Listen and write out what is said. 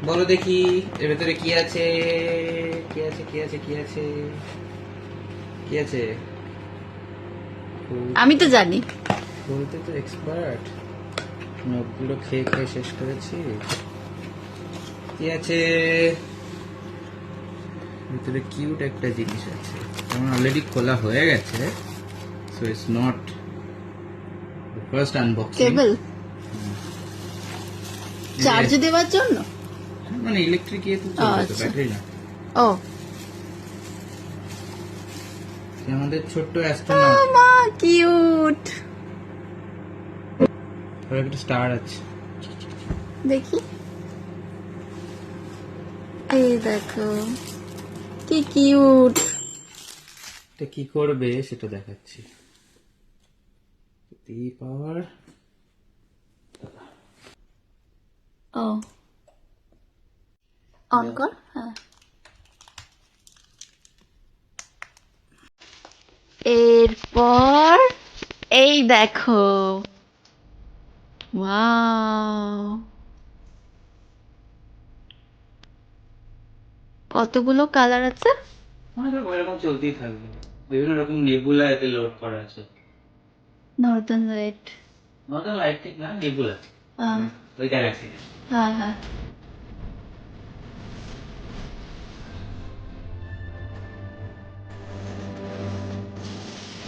বলো দেখি এর ভেতরে কি আছে, কি আছে, কি আছে, কি আছে, কি আছে? আমি তো জানি। বলতে তো এক্সপার্ট, নখগুলো খেয়ে খেয়ে শেষ করেছি। কি আছে ভিতরে? কিউট একটা জিনিস আছে, আমার অলরেডি খোলা হয়ে গেছে, so it's not first unboxing. Cable charge দেওয়ার জন্য। মানে ইলেকট্রিক ইয়ে তো চলবে তো, আচ্ছা। ব্যাটারি না। ও আমাদের ছোট্ট অ্যাস্ট্রোনট, মা কিউট। ওর একটা স্টার আছে। দেখি, এই দেখো কি কিউট। এটা কি করবে সেটা দেখাচ্ছি। পাওয়ার ও অন কর। হ্যাঁ, এরপর এই দেখো, ওয়াও, কতগুলো কালার আছে। এরকম চলতেই থাকবে, বিভিন্ন রকম নেবুলা এতে লোড করা আছে। Northern light. নট লাইট ঠিক না, নেবুলা, ওই গ্যালাক্সি। হ্যাঁ হ্যাঁ